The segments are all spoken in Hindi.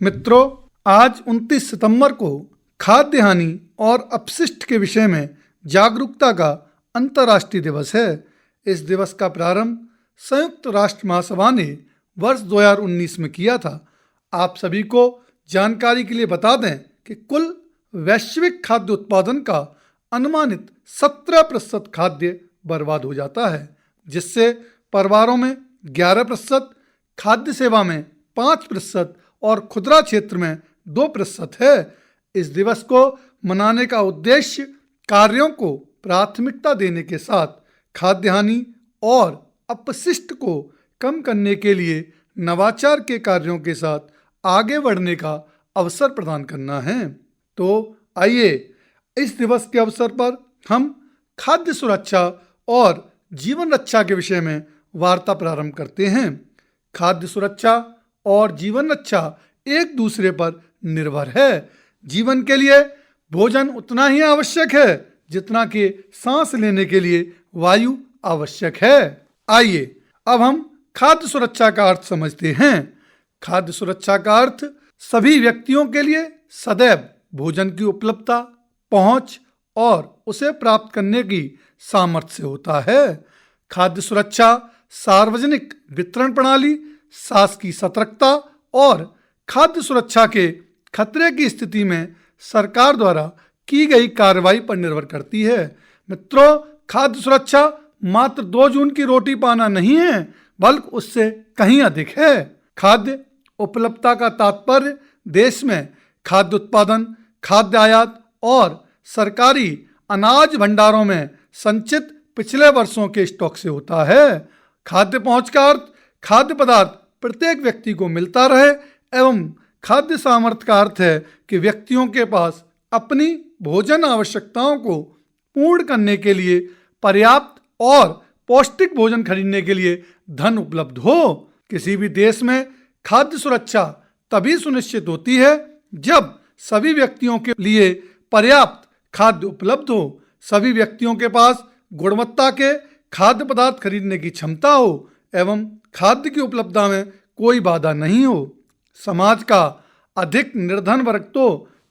मित्रों, आज 29 सितंबर को खाद्य हानि और अपशिष्ट के विषय में जागरूकता का अंतर्राष्ट्रीय दिवस है। इस दिवस का प्रारंभ संयुक्त राष्ट्र महासभा ने वर्ष 2019 में किया था। आप सभी को जानकारी के लिए बता दें कि कुल वैश्विक खाद्य उत्पादन का अनुमानित 17% खाद्य बर्बाद हो जाता है, जिससे परिवारों में 11%, खाद्य सेवा में 5% और खुदरा क्षेत्र में 2% है। इस दिवस को मनाने का उद्देश्य कार्यों को प्राथमिकता देने के साथ खाद्य हानि और अपशिष्ट को कम करने के लिए नवाचार के कार्यों के साथ आगे बढ़ने का अवसर प्रदान करना है। तो आइए इस दिवस के अवसर पर हम खाद्य सुरक्षा और जीवन रक्षा के विषय में वार्ता प्रारंभ करते हैं। खाद्य सुरक्षा और जीवन रक्षा एक दूसरे पर निर्भर है। जीवन के लिए भोजन उतना ही आवश्यक है जितना कि सांस लेने के लिए वायु आवश्यक है। आइए अब हम खाद्य सुरक्षा का अर्थ समझते हैं। खाद्य सुरक्षा का अर्थ सभी व्यक्तियों के लिए सदैव भोजन की उपलब्धता, पहुंच और उसे प्राप्त करने की सामर्थ्य से होता है। खाद्य सुरक्षा सार्वजनिक वितरण प्रणाली, शासकीय सतर्कता और खाद्य सुरक्षा के खतरे की स्थिति में सरकार द्वारा की गई कार्रवाई पर निर्भर करती है। मित्रों, खाद्य सुरक्षा मात्र 2 जून की रोटी पाना नहीं है, बल्कि उससे कहीं अधिक है। खाद्य उपलब्धता का तात्पर्य देश में खाद्य उत्पादन, खाद्य आयात और सरकारी अनाज भंडारों में संचित पिछले वर्षों के स्टॉक से होता है। खाद्य पहुंच का अर्थ खाद्य पदार्थ प्रत्येक व्यक्ति को मिलता रहे एवं खाद्य सामर्थ्य का अर्थ है कि व्यक्तियों के पास अपनी भोजन आवश्यकताओं को पूर्ण करने के लिए पर्याप्त और पौष्टिक भोजन खरीदने के लिए धन उपलब्ध हो। किसी भी देश में खाद्य सुरक्षा तभी सुनिश्चित होती है जब सभी व्यक्तियों के लिए पर्याप्त खाद्य उपलब्ध हो, सभी व्यक्तियों के पास गुणवत्ता के खाद्य पदार्थ खरीदने की क्षमता हो एवं खाद्य की उपलब्धता में कोई बाधा नहीं हो। समाज का अधिक निर्धन वर्ग तो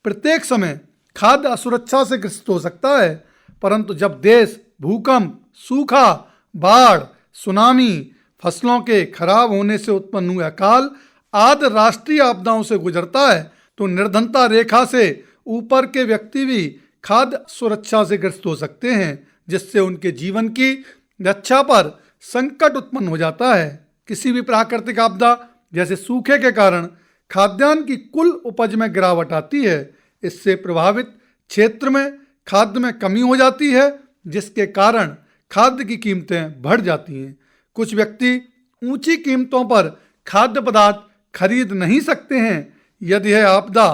प्रत्येक समय खाद्य असुरक्षा से ग्रसित हो सकता है, परंतु जब देश भूकंप, सूखा, बाढ़, सुनामी, फसलों के खराब होने से उत्पन्न हुए अकाल आदि राष्ट्रीय आपदाओं से गुजरता है तो निर्धनता रेखा से ऊपर के व्यक्ति भी खाद्य सुरक्षा से ग्रसित हो सकते हैं, जिससे उनके जीवन की रक्षा पर संकट उत्पन्न हो जाता है। किसी भी प्राकृतिक आपदा जैसे सूखे के कारण खाद्यान्न की कुल उपज में गिरावट आती है। इससे प्रभावित क्षेत्र में खाद्य में कमी हो जाती है, जिसके कारण खाद्य की कीमतें बढ़ जाती हैं। कुछ व्यक्ति ऊंची कीमतों पर खाद्य पदार्थ खरीद नहीं सकते हैं। यदि यह आपदा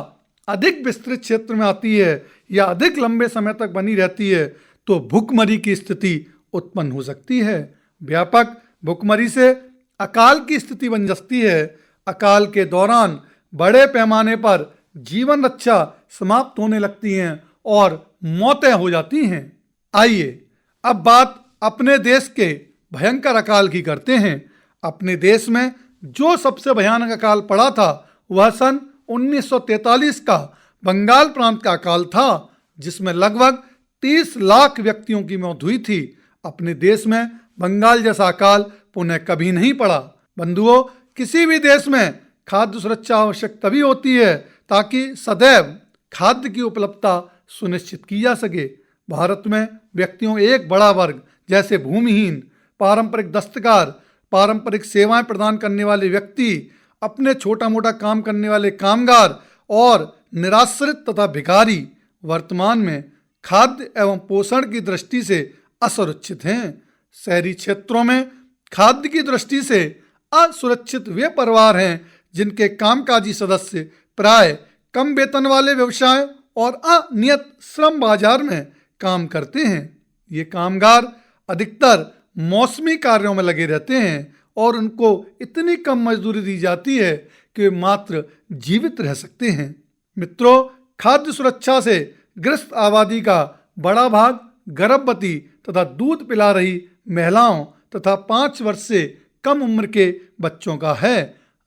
अधिक विस्तृत क्षेत्र में आती है या अधिक लंबे समय तक बनी रहती है तो भुखमरी की स्थिति उत्पन्न हो सकती है। व्यापक भुखमरी से अकाल की स्थिति बन सकती है। अकाल के दौरान बड़े पैमाने पर जीवन रक्षा समाप्त होने लगती हैं और मौतें हो जाती हैं। आइए अब बात अपने देश के भयंकर अकाल की करते हैं। अपने देश में जो सबसे भयानक अकाल पड़ा था वह सन 1943 का बंगाल प्रांत का अकाल था, जिसमें लगभग 30 लाख व्यक्तियों की मौत हुई थी। अपने देश में बंगाल जैसा अकाल पुनः कभी नहीं पड़ा। बंधुओं, किसी भी देश में खाद्य सुरक्षा आवश्यक तभी होती है ताकि सदैव खाद्य की उपलब्धता सुनिश्चित की जा सके। भारत में व्यक्तियों एक बड़ा वर्ग जैसे भूमिहीन, पारंपरिक दस्तकार, पारंपरिक सेवाएं प्रदान करने वाले व्यक्ति, अपने छोटा मोटा काम करने वाले कामगार और निराश्रित तथा भिखारी वर्तमान में खाद्य एवं पोषण की दृष्टि से असुरक्षित हैं। शहरी क्षेत्रों में खाद्य की दृष्टि से असुरक्षित वे परिवार हैं जिनके कामकाजी सदस्य प्राय कम वेतन वाले व्यवसाय और अनियत श्रम बाजार में काम करते हैं। ये कामगार अधिकतर मौसमी कार्यों में लगे रहते हैं और उनको इतनी कम मजदूरी दी जाती है कि वे मात्र जीवित रह सकते हैं। मित्रों, खाद्य सुरक्षा से ग्रस्त आबादी का बड़ा भाग गर्भवती तथा दूध पिला रही महिलाओं तथा 5 वर्ष से कम उम्र के बच्चों का है।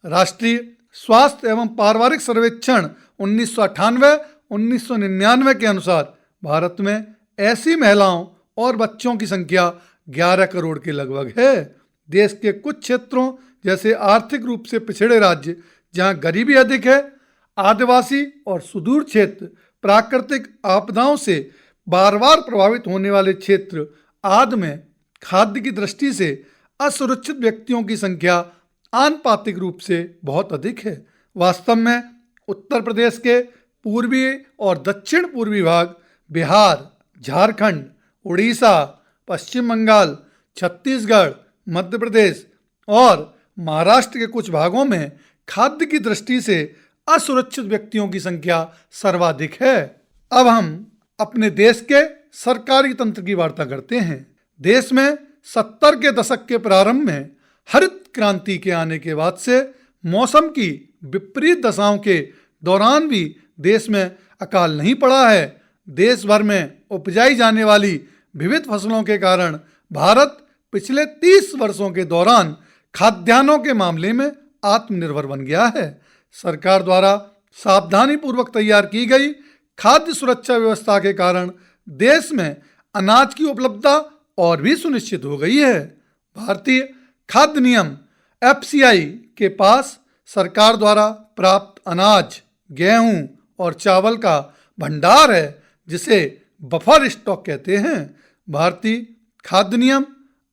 राष्ट्रीय स्वास्थ्य एवं पारिवारिक सर्वेक्षण 1998-1999 के अनुसार भारत में ऐसी महिलाओं और बच्चों की संख्या 11 करोड़ के लगभग है। देश के कुछ क्षेत्रों जैसे आर्थिक रूप से पिछड़े राज्य जहां गरीबी अधिक है, आदिवासी और सुदूर क्षेत्र, प्राकृतिक आपदाओं से बार बार प्रभावित होने वाले क्षेत्र आदि में खाद्य की दृष्टि से असुरक्षित व्यक्तियों की संख्या आनुपातिक रूप से बहुत अधिक है। वास्तव में उत्तर प्रदेश के पूर्वी और दक्षिण पूर्वी भाग, बिहार, झारखंड, उड़ीसा, पश्चिम बंगाल, छत्तीसगढ़, मध्य प्रदेश और महाराष्ट्र के कुछ भागों में खाद्य की दृष्टि से असुरक्षित व्यक्तियों की संख्या सर्वाधिक है। अब हम अपने देश के सरकारी तंत्र की वार्ता करते हैं। देश में 70 के दशक के प्रारंभ में हरित क्रांति के आने के बाद से मौसम की विपरीत दशाओं के दौरान भी देश में अकाल नहीं पड़ा है। देश भर में उपजाई जाने वाली विविध फसलों के कारण भारत पिछले 30 वर्षों के दौरान खाद्यान्नों के मामले में आत्मनिर्भर बन गया है। सरकार द्वारा सावधानी पूर्वक तैयार की गई खाद्य सुरक्षा व्यवस्था के कारण देश में अनाज की उपलब्धता और भी सुनिश्चित हो गई है। भारतीय खाद्य नियम FCI के पास सरकार द्वारा प्राप्त अनाज, गेहूं और चावल का भंडार है, जिसे बफर स्टॉक कहते हैं। भारतीय खाद्य नियम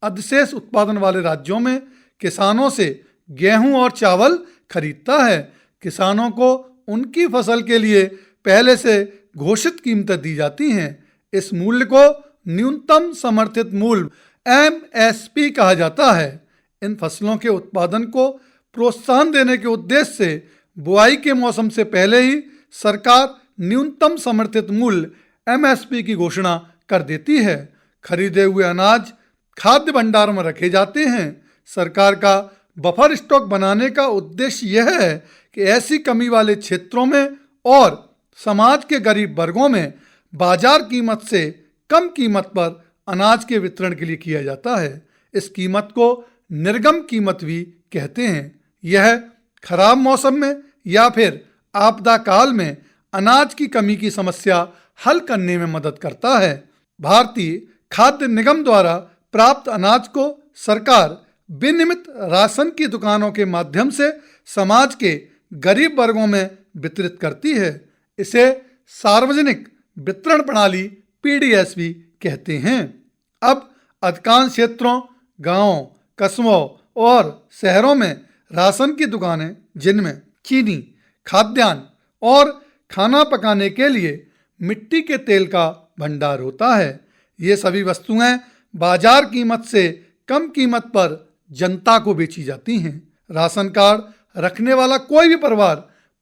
अधिशेष उत्पादन वाले राज्यों में किसानों से गेहूं और चावल खरीदता है। किसानों को उनकी फसल के लिए पहले से घोषित कीमतें दी जाती हैं। इस मूल्य को न्यूनतम समर्थित मूल्य MSP कहा जाता है। इन फसलों के उत्पादन को प्रोत्साहन देने के उद्देश्य से बुआई के मौसम से पहले ही सरकार न्यूनतम समर्थित मूल्य MSP की घोषणा कर देती है। खरीदे हुए अनाज खाद्य भंडारों में रखे जाते हैं। सरकार का बफर स्टॉक बनाने का उद्देश्य यह है कि ऐसी कमी वाले क्षेत्रों में और समाज के गरीब वर्गों में बाजार कीमत से कम कीमत पर अनाज के वितरण के लिए किया जाता है। इस कीमत को निर्गम कीमत भी कहते हैं। यह खराब मौसम में या फिर आपदा काल में अनाज की कमी की समस्या हल करने में मदद करता है। भारतीय खाद्य निगम द्वारा प्राप्त अनाज को सरकार विनियमित राशन की दुकानों के माध्यम से समाज के गरीब वर्गों में वितरित करती है। इसे सार्वजनिक वितरण प्रणाली PDS भी कहते हैं। अब अधिकांश क्षेत्रों, गांवों, कस्बों और शहरों में राशन की दुकानें, जिनमें चीनी, खाद्यान्न और खाना पकाने के लिए मिट्टी के तेल का भंडार होता है। ये सभी वस्तुएं बाजार कीमत से कम कीमत पर जनता को बेची जाती हैं। राशन कार्ड रखने वाला कोई भी परिवार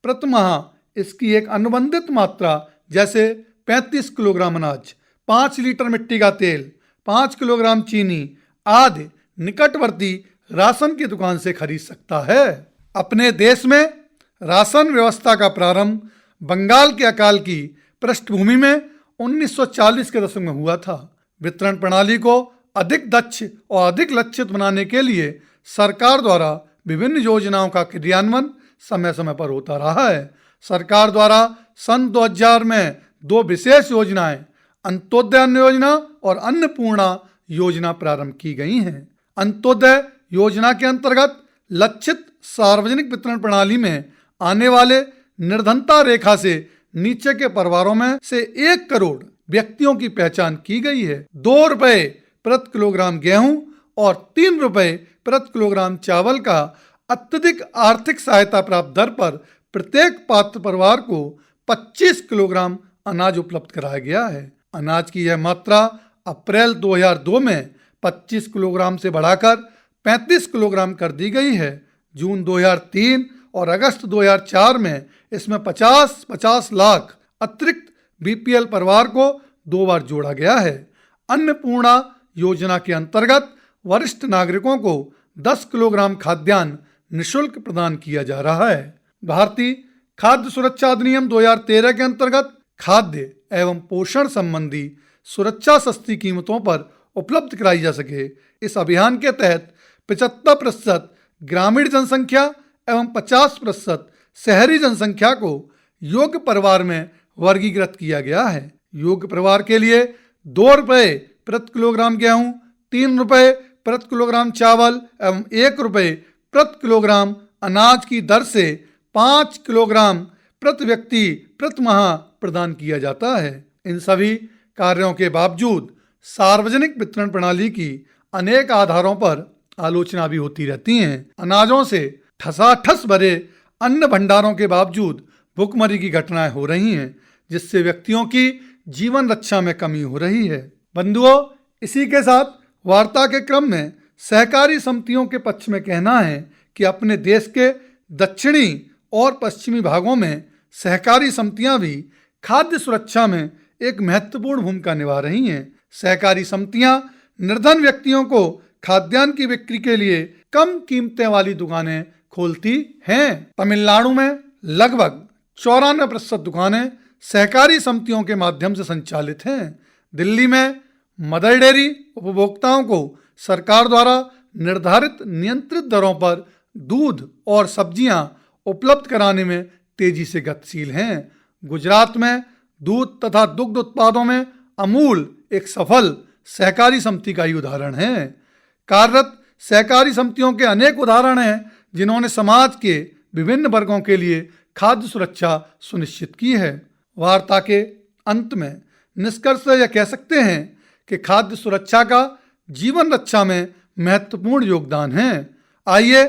प्रति माह इसकी एक अनुबंधित मात्रा जैसे 35 किलोग्राम अनाज, 5 लीटर मिट्टी का तेल, 5 किलोग्राम चीनी आदि निकटवर्ती राशन की दुकान से खरीद सकता है। अपने देश में राशन व्यवस्था का प्रारंभ बंगाल के अकाल की पृष्ठभूमि में 1940 के दशक में हुआ था। वितरण प्रणाली को अधिक दक्ष और अधिक लक्षित बनाने के लिए सरकार द्वारा विभिन्न योजनाओं का क्रियान्वयन समय समय पर होता रहा है। सरकार द्वारा सन 2000 में 2 विशेष योजनाएं, अंत्योदय अन्न योजना और अन्नपूर्णा योजना प्रारंभ की गई हैं। अंत्योदय योजना के अंतर्गत लक्षित सार्वजनिक वितरण प्रणाली में आने वाले निर्धनता रेखा से नीचे के परिवारों में से 1 करोड़ व्यक्तियों की पहचान की गई है। 2 रुपए प्रति किलोग्राम गेहूं और 3 रुपए प्रति किलोग्राम चावल का अत्यधिक आर्थिक सहायता प्राप्त दर पर प्रत्येक पात्र परिवार को 25 किलोग्राम अनाज उपलब्ध कराया गया है। अनाज की यह मात्रा अप्रैल 2002 में 25 किलोग्राम से बढ़ाकर 35 किलोग्राम कर दी गई है। जून 2003 और अगस्त 2004 में इसमें 50 लाख अतिरिक्त BPL परिवार को 2 बार जोड़ा गया है। अन्नपूर्णा योजना के अंतर्गत वरिष्ठ नागरिकों को 10 किलोग्राम खाद्यान्न निःशुल्क प्रदान किया जा रहा है। भारतीय खाद्य सुरक्षा अधिनियम 2013 के अंतर्गत खाद्य एवं पोषण संबंधी सुरक्षा सस्ती कीमतों पर उपलब्ध कराई जा सके, इस अभियान के तहत 75% ग्रामीण जनसंख्या एवं 50% शहरी जनसंख्या को योग्य परिवार में वर्गीकृत किया गया है। योग्य परिवार के लिए 2 रुपये प्रति किलोग्राम गेहूं, 3 रुपये प्रति किलोग्राम चावल एवं 1 रुपये प्रति किलोग्राम अनाज की दर से 5 किलोग्राम प्रति व्यक्ति प्रति माह प्रदान किया जाता है। इन सभी कार्यों के बावजूद सार्वजनिक वितरण प्रणाली की अनेक आधारों पर आलोचना भी होती रहती है। अनाजों से ठसाठस भरे अन्न भंडारों के बावजूद भुखमरी की घटनाएं हो रही हैं, जिससे व्यक्तियों की जीवन रक्षा में कमी हो रही है। बंधुओं, इसी के साथ वार्ता के क्रम में सहकारी समितियों के पक्ष में कहना है कि अपने देश के दक्षिणी और पश्चिमी भागों में सहकारी समितियां भी खाद्य सुरक्षा में एक महत्वपूर्ण भूमिका निभा रही हैं। सहकारी समितियां निर्धन व्यक्तियों को खाद्यान्न की बिक्री के लिए कम कीमतें वाली दुकानें खोलती हैं। तमिलनाडु में लगभग 94% दुकानें सहकारी समितियों के माध्यम से संचालित हैं। दिल्ली में मदर डेयरी उपभोक्ताओं को सरकार द्वारा निर्धारित नियंत्रित दरों पर दूध और सब्जियां उपलब्ध कराने में तेजी से गतिशील हैं। गुजरात में दूध तथा दुग्ध उत्पादों में अमूल एक सफल सहकारी समिति का ही उदाहरण है। कार्यरत सहकारी समितियों के अनेक उदाहरण हैं जिन्होंने समाज के विभिन्न वर्गों के लिए खाद्य सुरक्षा सुनिश्चित की है। वार्ता के अंत में निष्कर्ष यह कह सकते हैं कि खाद्य सुरक्षा का जीवन रक्षा में महत्वपूर्ण योगदान है। आइए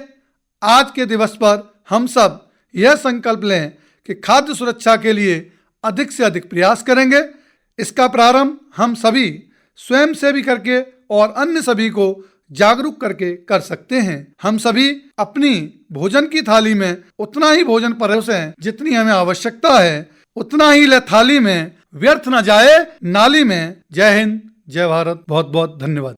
आज के दिवस पर हम सब यह संकल्प लें कि खाद्य सुरक्षा के लिए अधिक से अधिक प्रयास करेंगे। इसका प्रारंभ हम सभी स्वयं से भी करके और अन्य सभी को जागरूक करके कर सकते हैं। हम सभी अपनी भोजन की थाली में उतना ही भोजन परोसें जितनी हमें आवश्यकता है, उतना ही ले थाली में, व्यर्थ न जाए नाली में। जय हिंद, जय भारत। बहुत बहुत धन्यवाद।